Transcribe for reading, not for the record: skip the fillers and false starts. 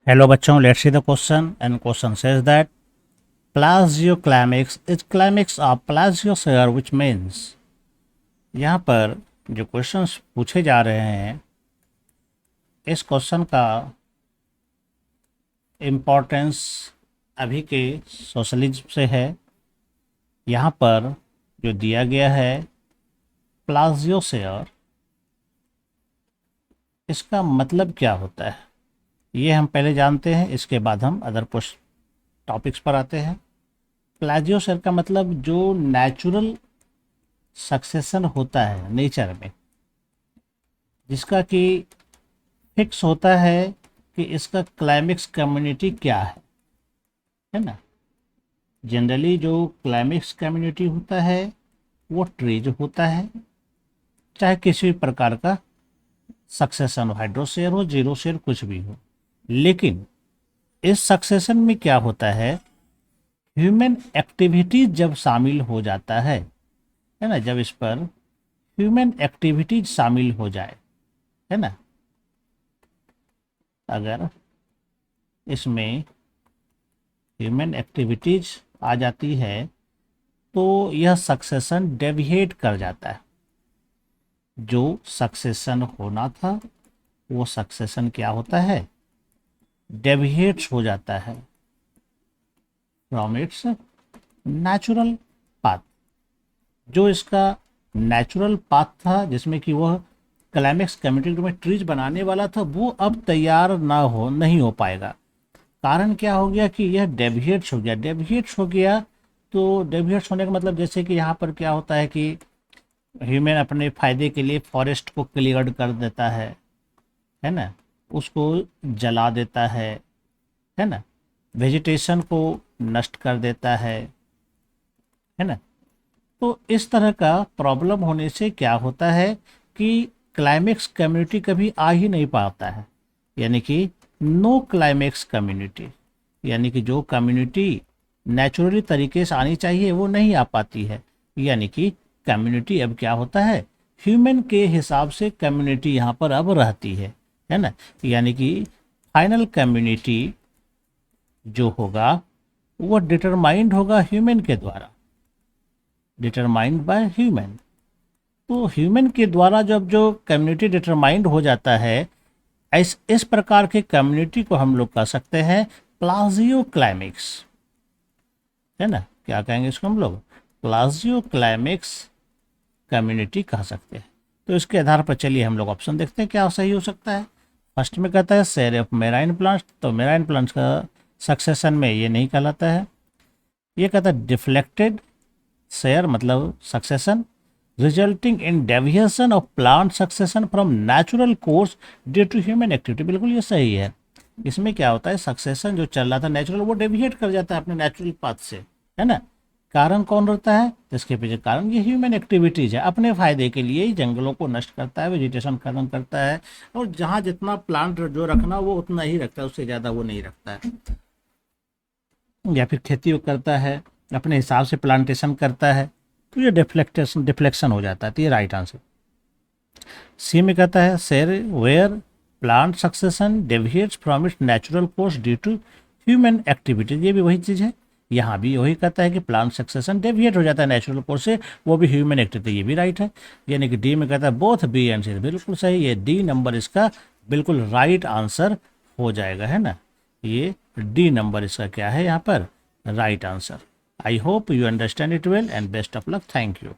Hello बच्चों, let's see the question. And question says that plasioclamics is climax of plesiosaur, which means यहाँ पर जो questions पूछे जा रहे हैं इस क्वेश्चन का इम्पोर्टेंस अभी के सोशलिज्म से है। यहाँ पर जो दिया गया है प्लाजियोसेयर, इसका मतलब क्या होता है ये हम पहले जानते हैं, इसके बाद हम अदर कुछ टॉपिक्स पर आते हैं। प्लाजियोसेयर का मतलब जो नेचुरल सक्सेशन होता है नेचर में, जिसका कि फिक्स होता है कि इसका क्लाइमेक्स कम्युनिटी क्या है ना। जनरली जो क्लाइमेक्स कम्युनिटी होता है वो ट्रीज होता है, चाहे किसी भी प्रकार का सक्सेशन हो, हाइड्रोसेयर हो, जीरोसेयर, कुछ भी हो। लेकिन इस सक्सेशन में क्या होता है, ह्यूमन एक्टिविटीज जब शामिल हो जाता है ना, जब इस पर ह्यूमन एक्टिविटीज शामिल हो जाए, है ना, अगर इसमें ह्यूमन एक्टिविटीज आ जाती है तो यह सक्सेशन डेविएट कर जाता है। जो सक्सेशन होना था वो सक्सेशन क्या होता है, डेविएट्स हो जाता है फ्रॉम इट्स नेचुरल पाथ। जो इसका नेचुरल पाथ था जिसमें कि वह क्लाइमेक्स कम्युनिटी में ट्रीज बनाने वाला था, वो अब तैयार नहीं हो पाएगा। कारण क्या हो गया कि यह डेविएट्स हो गया। डेविएट्स हो गया तो डेविएट्स होने का मतलब जैसे कि यहाँ पर क्या होता है कि ह्यूमन अपने फायदे के लिए फॉरेस्ट को क्लियर कर देता है ना, उसको जला देता है ना, वेजिटेशन को नष्ट कर देता है ना। तो इस तरह का प्रॉब्लम होने से क्या होता है कि क्लाइमेक्स कम्युनिटी कभी आ ही नहीं पाता है, यानी कि नो क्लाइमेक्स कम्युनिटी, यानी कि जो कम्युनिटी नेचुरली तरीके से आनी चाहिए वो नहीं आ पाती है। यानी कि कम्युनिटी अब क्या होता है, ह्यूमन के हिसाब से कम्युनिटी यहाँ पर अब रहती है ना। यानी कि फाइनल कम्युनिटी जो होगा वो डिटरमाइंड होगा ह्यूमन के द्वारा, डिटरमाइंड बाय ह्यूमन। तो ह्यूमन के द्वारा जब जो कम्युनिटी डिटरमाइंड हो जाता है, इस प्रकार के कम्युनिटी को हम लोग कह सकते हैं प्लाजियो क्लाइमेक्स, है ना। क्या कहेंगे इसको हम लोग, प्लाजियो क्लाइमेक्स कम्युनिटी कह सकते हैं। तो इसके आधार पर चलिए हम लोग ऑप्शन देखते हैं क्या सही हो सकता है। फर्स्ट में कहता है सेर ऑफ मेराइन प्लांट्स, तो मेराइन प्लांट्स का सक्सेशन में ये नहीं कहलाता है। ये कहता है डिफ्लेक्टेड शेयर मतलब succession resulting in deviation of plant succession from natural course due to human activity. बिल्कुल ये सही है। इसमें क्या होता है, सक्सेशन जो चल रहा था नेचुरल वो डेविएट कर जाता है अपने नेचुरल पाथ से, है ना। कारण कौन रहता है, इसके पीछे कारण ये ह्यूमन एक्टिविटीज है, अपने फायदे के लिए ही जंगलों को नष्ट करता है, वेजिटेशन खत्म करता है, और जहाँ जितना प्लांट जो रखना वो उतना ही रखता है, उससे ज़्यादा वो नहीं रखता है। या फिर खेती करता है अपने हिसाब से, प्लांटेशन करता है, तो ये डिफ्लेक्शन हो जाता है। तो ये राइट आंसर। सी में कहता है sere where plant succession deviates from its natural course due to human activities. ये भी वही चीज़ है, यहाँ भी वही कहता है कि प्लांट सक्सेशन डेविएट हो जाता है नेचुरल कोर्स से, वो भी ह्यूमन एक्टिविटी। ये भी राइट है। यानी कि डी में कहता है बोथ बी एंड सी, बिल्कुल सही। ये डी नंबर इसका बिल्कुल राइट आंसर हो जाएगा, है ना। ये डी नंबर इसका क्या है यहाँ पर right answer. I hope you understand it well and best of luck. Thank you.